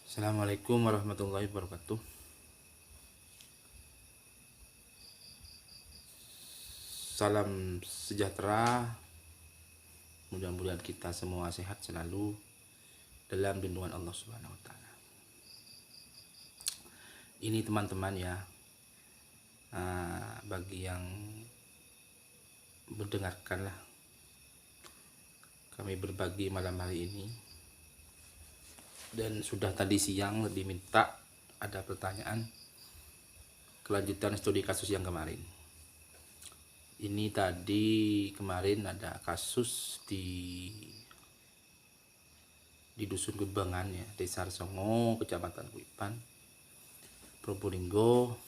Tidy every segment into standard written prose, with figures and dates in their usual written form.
Assalamualaikum warahmatullahi wabarakatuh. Salam sejahtera. Mudah-mudahan kita semua sehat selalu dalam lindungan Allah Subhanahu wa taala. Ini teman-teman ya, bagi yang mendengarkanlah kami berbagi malam hari ini. Dan sudah tadi siang diminta ada pertanyaan kelanjutan studi kasus yang kemarin. Ini tadi kemarin ada kasus di Dusun Gebangan ya, Desa Songo, Kecamatan Kuipan, Probolinggo.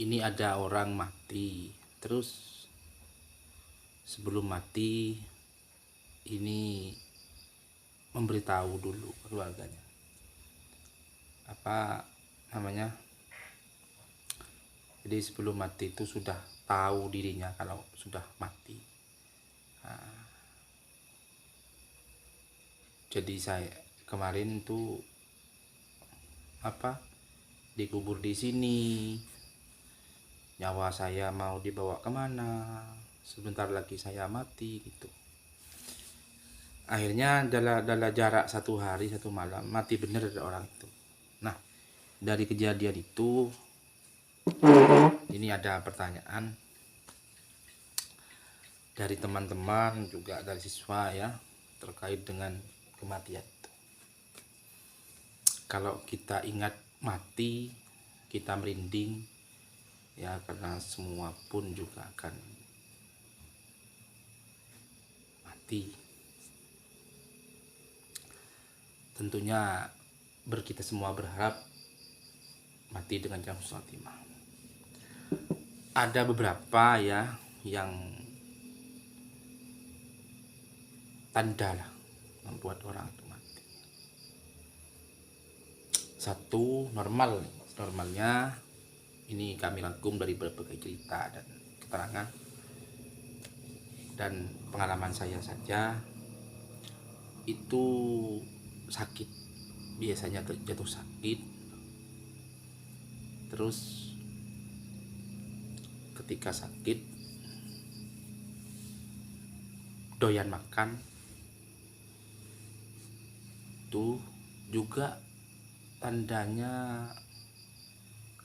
Ini ada orang mati. Terus sebelum mati ini memberitahu dulu keluarganya apa namanya, jadi sebelum mati itu sudah tahu dirinya kalau sudah mati. Jadi saya kemarin tuh dikubur di sini, nyawa saya mau dibawa kemana, sebentar lagi saya mati gitu. Akhirnya dalam jarak 1 hari 1 malam mati bener ada orang itu. Nah, dari kejadian itu ini ada pertanyaan dari teman-teman juga dari siswa ya, terkait dengan kematian itu. Kalau kita ingat mati, kita merinding ya, karena semua pun juga akan mati. Tentunya kita semua berharap mati dengan husnul khotimah. Ada beberapa ya yang tanda lah membuat orang itu mati. Satu, normalnya ini kami rangkum dari berbagai cerita dan keterangan dan pengalaman saya saja. Itu sakit, biasanya jatuh sakit, terus ketika sakit doyan makan. Itu juga tandanya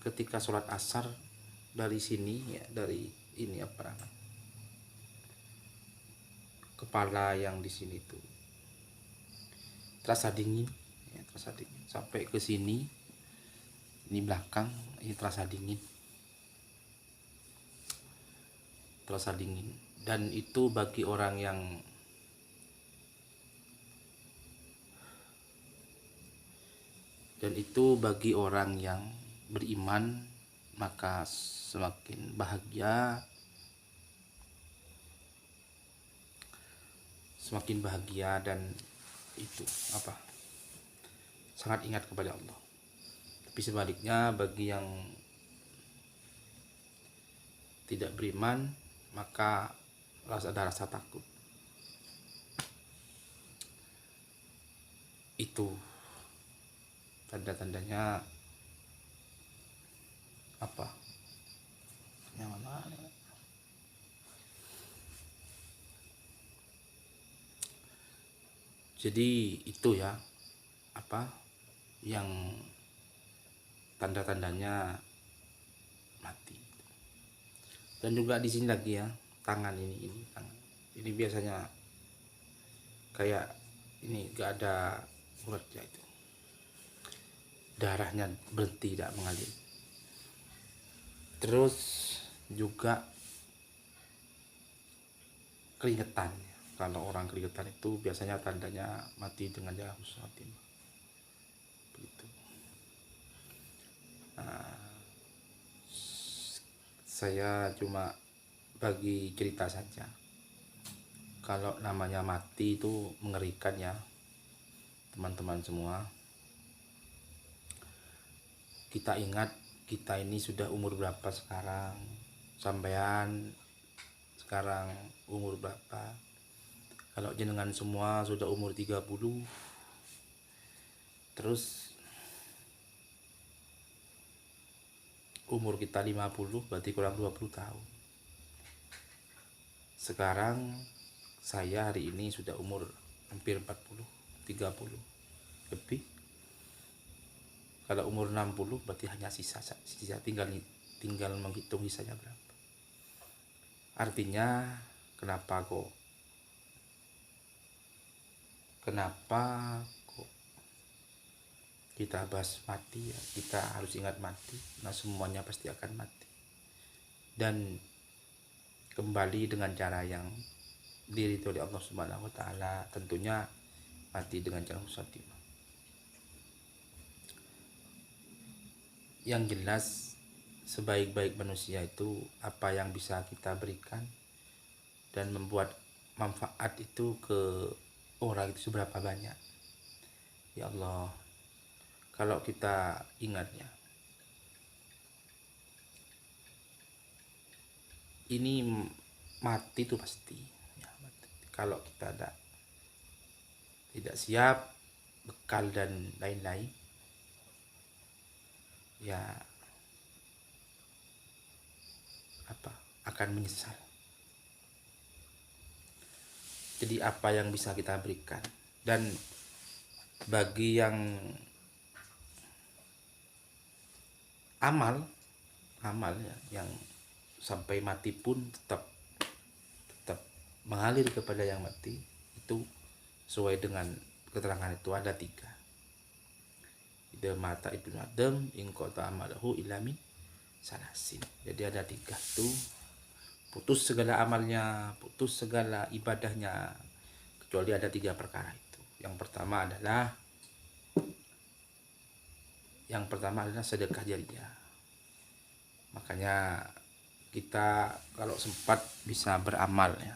ketika sholat asar dari sini ya, dari ini kepala yang di sini tuh terasa dingin ya, sampai ke sini, ini belakang ini terasa dingin, dan itu bagi orang yang beriman maka semakin bahagia dan itu sangat ingat kepada Allah. Tapi sebaliknya bagi yang tidak beriman maka ada rasa takut. Itu tanda-tandanya yang mana? Jadi itu ya yang tanda-tandanya mati. Dan juga di sini lagi ya, tangan ini biasanya kayak ini gak ada uratnya, itu darahnya berhenti, tidak mengalir. Terus juga keringetan. Kalau orang keringetan itu biasanya tandanya mati dengan husnul khotimah. Begitu. Saya cuma bagi cerita saja. Kalau namanya mati itu mengerikan ya teman-teman semua. Kita ingat kita ini sudah umur berapa sekarang, sampean sekarang umur berapa, Kalau jenengan semua sudah umur 30, terus umur kita 50, berarti kurang 20 tahun. Sekarang saya hari ini sudah umur hampir 40, 30 lebih. Kalau umur 60 berarti hanya sisa tinggal menghitung sisanya berapa. Artinya kenapa kok kita bahas mati ya, kita harus ingat mati. Nah, semuanya pasti akan mati. Dan kembali dengan cara yang diridhoi oleh Allah Subhanahu wa taala, tentunya mati dengan jalan khotimah. Yang jelas sebaik-baik manusia itu apa yang bisa kita berikan dan membuat manfaat itu ke orang itu seberapa banyak. Ya Allah, kalau kita ingatnya, ini mati itu pasti ya, mati. Kalau kita tidak siap bekal dan lain-lain, ya akan menyesal. Jadi apa yang bisa kita berikan, dan bagi yang amal ya, yang sampai mati pun tetap mengalir kepada yang mati, itu sesuai dengan keterangan itu ada 3. Idza mata ibnu adam in qata amalahu illa min salasin. Jadi ada 3 itu, putus segala amalnya, putus segala ibadahnya, kecuali ada 3 perkara itu. Yang pertama adalah sedekah jariyah. Makanya kita kalau sempat bisa beramal ya,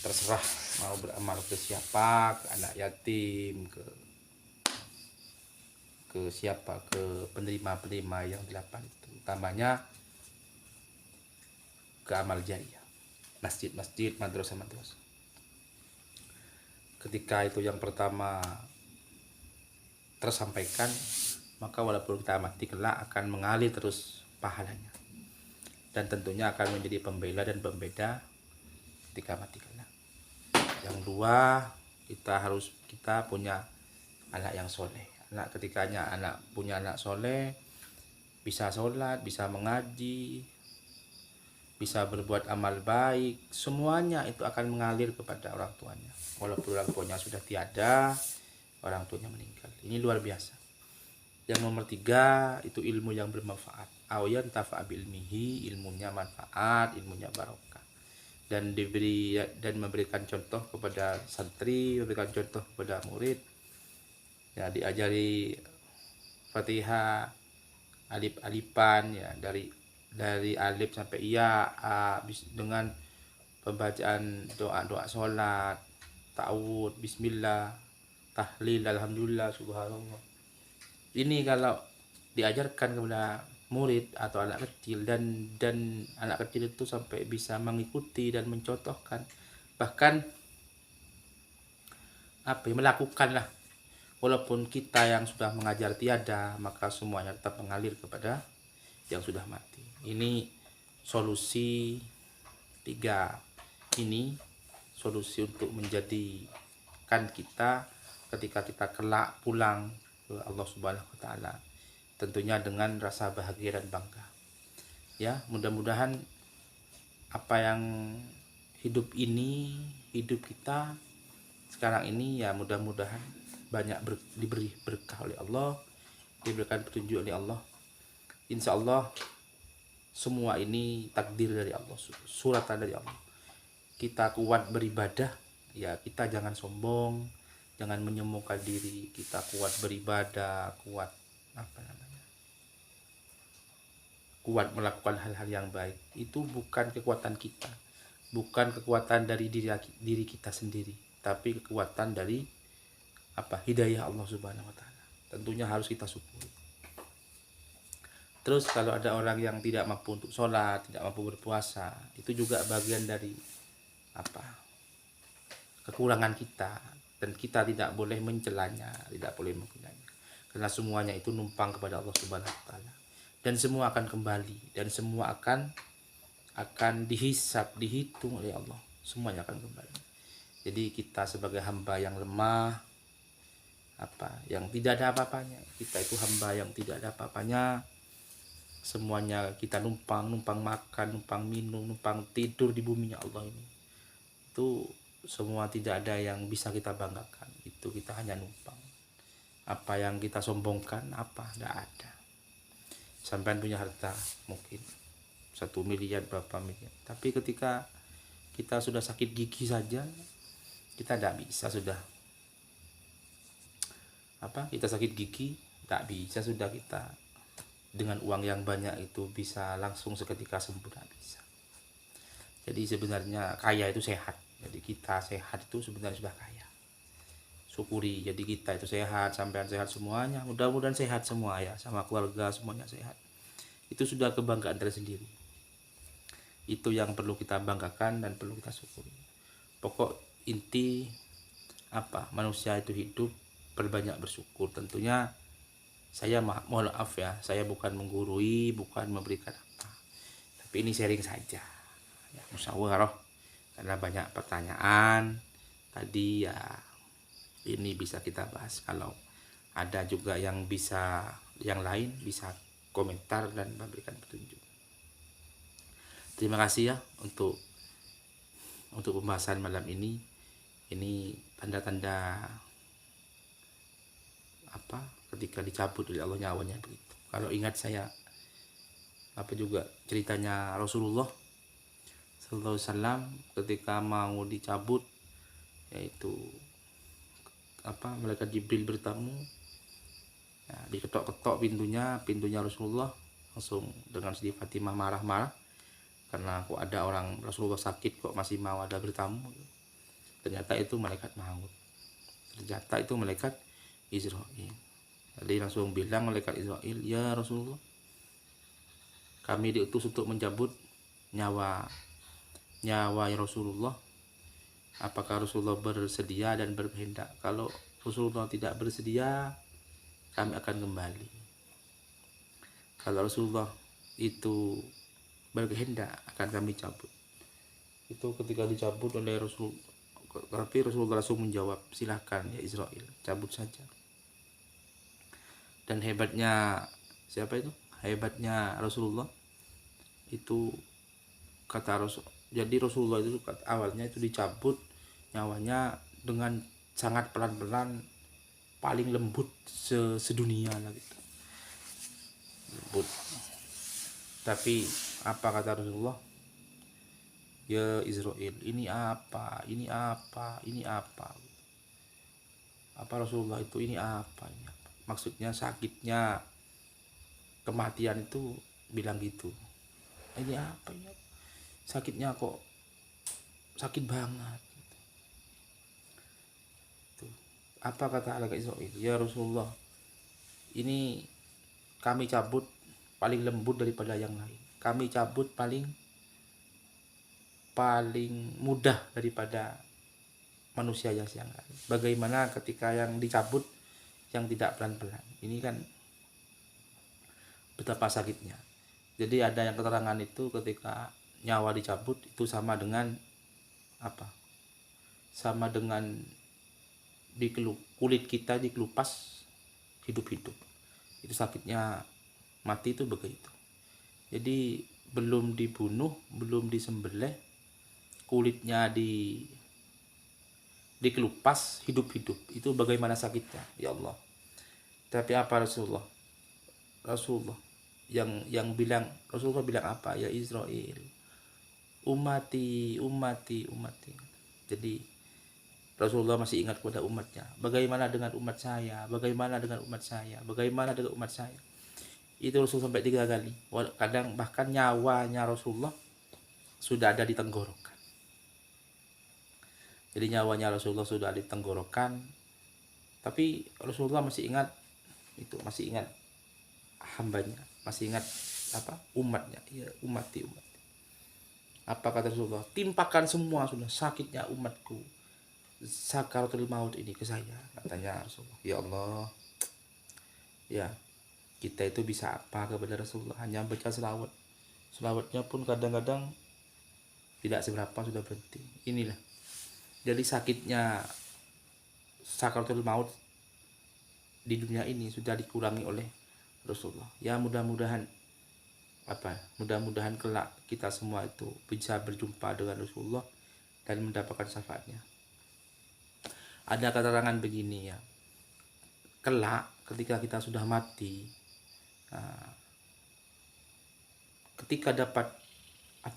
terserah mau beramal ke siapa, ke anak yatim, ke siapa, ke penerima yang 8 itu, utamanya ke amal jariyah, masjid-masjid, madrasah-madrasah. Ketika itu yang pertama tersampaikan, maka walaupun kita mati kelak akan mengalir terus pahalanya, dan tentunya akan menjadi pembela dan pembeda ketika mati kelak. Yang 2, kita punya anak yang soleh. Ketikanya punya anak soleh, bisa sholat, bisa mengaji, bisa berbuat amal baik, semuanya itu akan mengalir kepada orang tuanya. Walaupun orang tuanya sudah tiada, orang tuanya meninggal. Ini luar biasa. Yang nomor 3 itu ilmu yang bermanfaat. Awayan tafa ilmihi, ilmunya manfaat, ilmunya barokah. Dan memberikan contoh kepada santri, memberikan contoh kepada murid. Ya, diajari Fatihah, alif-alifan ya, dari alif sampai ya, dengan pembacaan doa-doa sholat, ta'awud, bismillah, tahlil, alhamdulillah, subhanallah. Ini kalau diajarkan kepada murid atau anak kecil, dan anak kecil itu sampai bisa mengikuti dan mencontohkan, bahkan melakukan lah. Walaupun kita yang sudah mengajar tiada, maka semuanya tetap mengalir kepada yang sudah mati. Ini solusi 3 ini, solusi untuk menjadikan kita ketika kita kelak pulang ke Allah Subhanahu wa taala, tentunya dengan rasa bahagia dan bangga. Ya, mudah-mudahan apa yang hidup kita sekarang ini ya, mudah-mudahan banyak diberi berkah oleh Allah, diberikan petunjuk oleh Allah. Insya Allah semua ini takdir dari Allah, suratan dari Allah. Kita kuat beribadah ya, kita jangan sombong, jangan menyombongkan diri. Kita kuat beribadah, kuat melakukan hal-hal yang baik. Itu bukan kekuatan kita, bukan kekuatan dari diri kita sendiri, tapi kekuatan dari hidayah Allah Subhanahu wa taala. Tentunya harus kita syukuri. Terus kalau ada orang yang tidak mampu untuk sholat, tidak mampu berpuasa, itu juga bagian dari kekurangan kita, dan kita tidak boleh mencelanya, tidak boleh menghinanya, karena semuanya itu numpang kepada Allah Subhanahu wa taala, dan semua akan kembali, dan semua akan dihisap, dihitung oleh Allah, semuanya akan kembali. Jadi kita sebagai hamba yang lemah, yang tidak ada apa-apanya, kita itu hamba yang tidak ada apa-apanya, semuanya kita numpang makan, numpang minum, numpang tidur di buminya Allah ini. Itu semua tidak ada yang bisa kita banggakan, itu kita hanya numpang. Apa yang kita sombongkan, tidak ada. Sampai punya harta mungkin 1 miliar, berapa miliar, tapi ketika kita sudah sakit gigi saja, kita tidak bisa sudah kita sakit gigi, tak bisa sudah kita dengan uang yang banyak itu bisa langsung seketika sembuh, tak bisa. Jadi sebenarnya kaya itu sehat. Jadi kita sehat itu sebenarnya sudah kaya. Syukuri, jadi kita itu sehat, sampean sehat semuanya, mudah-mudahan sehat semua ya, sama keluarga semuanya sehat. Itu sudah kebanggaan tersendiri. Itu yang perlu kita banggakan dan perlu kita syukuri. Pokok inti manusia itu hidup, berbanyak bersyukur. Tentunya saya mohon maaf ya, saya bukan menggurui, bukan memberikan tapi ini sharing saja ya, musyawarah, karena banyak pertanyaan tadi ya, ini bisa kita bahas. Kalau ada juga yang lain bisa komentar dan memberikan petunjuk. Terima kasih ya untuk pembahasan malam ini. Ini tanda-tanda ketika dicabut oleh Allah nyawanya begitu. Kalau ingat saya juga ceritanya Rasulullah sallallahu alaihi wasallam ketika mau dicabut, yaitu malaikat Jibril bertamu, diketok-ketok pintunya Rasulullah, langsung dengan sedih Fatimah marah-marah karena kok ada orang Rasulullah sakit kok masih mau ada bertamu. Ternyata itu malaikat maut, ternyata itu malaikat Israil. Jadi langsung bilang malaikat Israil, ya Rasulullah, kami diutus untuk mencabut nyawa ya Rasulullah. Apakah Rasulullah bersedia dan berkehendak? Kalau Rasulullah tidak bersedia, kami akan kembali. Kalau Rasulullah itu berkehendak, akan kami cabut. Itu ketika dicabut oleh Rasul, tapi Rasulullah langsung menjawab, silahkan ya Israil, cabut saja. Dan hebatnya hebatnya Rasulullah itu, kata Rasul, jadi Rasulullah itu awalnya itu dicabut nyawanya dengan sangat pelan-pelan, paling lembut sedunia lah gitu, lembut. Tapi apa kata Rasulullah, ya Israil, ini apa Rasulullah itu, ini apa. Maksudnya sakitnya kematian itu bilang gitu, ini apa ya, sakitnya kok sakit banget. Apa kata malaikat Israil, ya Rasulullah, ini kami cabut paling lembut daripada yang lain, kami cabut paling mudah daripada manusia yang lain. Bagaimana ketika yang dicabut yang tidak pelan-pelan, ini kan betapa sakitnya. Jadi ada yang keterangan itu ketika nyawa dicabut itu sama dengan sama dengan kulit kita dikelupas hidup-hidup. Itu sakitnya mati itu begitu. Jadi belum dibunuh, belum disembelih, kulitnya dikelupas hidup-hidup, itu bagaimana sakitnya ya Allah. Tapi apa Rasulullah yang bilang, Rasulullah bilang apa, ya Israil, umati. Jadi Rasulullah masih ingat kepada umatnya, bagaimana dengan umat saya, itu Rasul sampai 3 kali. Kadang bahkan nyawanya Rasulullah sudah ada di tenggorokan. Jadi nyawanya Rasulullah sudah di tenggorokan, tapi Rasulullah masih ingat itu, masih ingat hambanya, masih ingat umatnya, ya umati. Apa kata Rasulullah, timpakan semua sudah sakitnya umatku, sakaratul maut ini ke saya, katanya Rasulullah, ya Allah, ya kita itu bisa apa kepada Rasulullah, hanya baca selawat. Selawatnya pun kadang-kadang tidak seberapa, sudah berhenti. Inilah jadi sakitnya sakaratul maut di dunia ini sudah dikurangi oleh Rasulullah. Ya mudah-mudahan mudah-mudahan kelak kita semua itu bisa berjumpa dengan Rasulullah dan mendapatkan syafaatnya. Ada keterangan begini ya, kelak ketika kita sudah mati, ketika dapat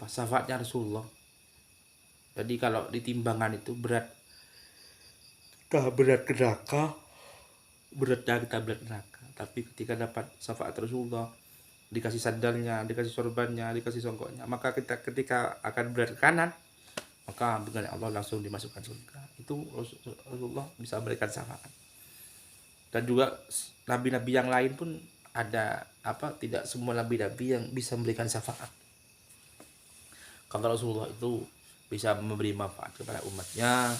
syafaatnya Rasulullah, jadi kalau di timbangan itu beratnya kita berat neraka, tapi ketika dapat syafaat Rasulullah, dikasih sandalnya, dikasih sorbannya, dikasih songkoknya, maka kita ketika akan berat ke kanan, maka dengan Allah langsung dimasukkan surga. Itu Rasulullah bisa memberikan syafaat. Dan juga nabi-nabi yang lain pun ada tidak semua nabi-nabi yang bisa memberikan syafaat. Kalau Rasulullah itu bisa memberi manfaat kepada umatnya,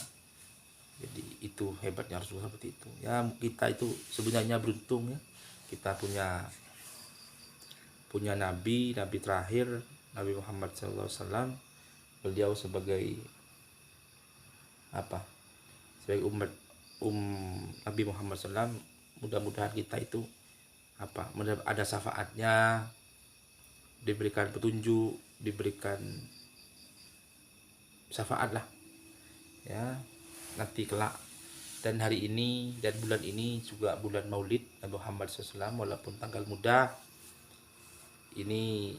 jadi itu hebatnya Rasulullah seperti itu. Ya kita itu sebenarnya beruntung ya, kita punya nabi terakhir, Nabi Muhammad SAW. Beliau sebagai sebagai umat Nabi Muhammad SAW, mudah-mudahan kita itu ada syafaatnya, diberikan petunjuk, diberikan syafaat lah ya nanti kelak. Dan hari ini dan bulan ini juga bulan Maulid Nabi Muhammad SAW, walaupun tanggal muda ini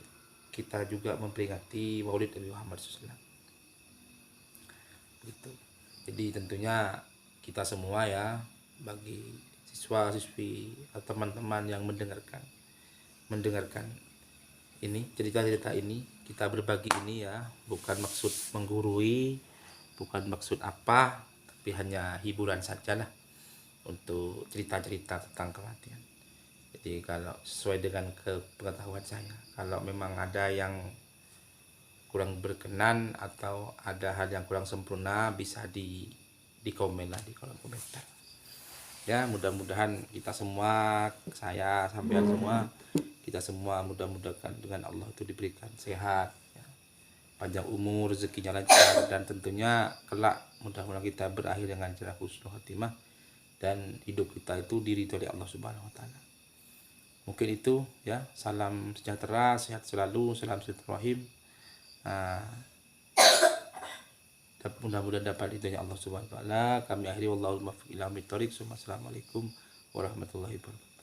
kita juga memperingati Maulid Nabi Muhammad SAW gitu. Jadi tentunya kita semua ya, bagi siswa-siswi atau teman-teman yang mendengarkan ini cerita-cerita ini, kita berbagi ini ya, bukan maksud menggurui, bukan maksud tapi hanya hiburan saja lah untuk cerita-cerita tentang kematian. Jadi kalau sesuai dengan pengetahuan saya, kalau memang ada yang kurang berkenan atau ada hal yang kurang sempurna, bisa di komen lah di kolom komentar. Ya mudah-mudahan kita semua, saya sampean semua, kita semua mudah-mudahan dengan Allah itu diberikan sehat ya, panjang umur, rezekinya lancar, dan tentunya kelak mudah-mudahan kita berakhir dengan cerah husnul khotimah dan hidup kita itu diridhoi oleh Allah Subhanahu wa taala. Mungkin itu ya, salam sejahtera, sehat selalu, salam silaturahim. Mudah-mudahan dapat ridhonya Allah Subhanahu wa taala. Kami akhiri, wallahul muwaffiq ila aqwamit thoriq. Assalamualaikum warahmatullahi wabarakatuh.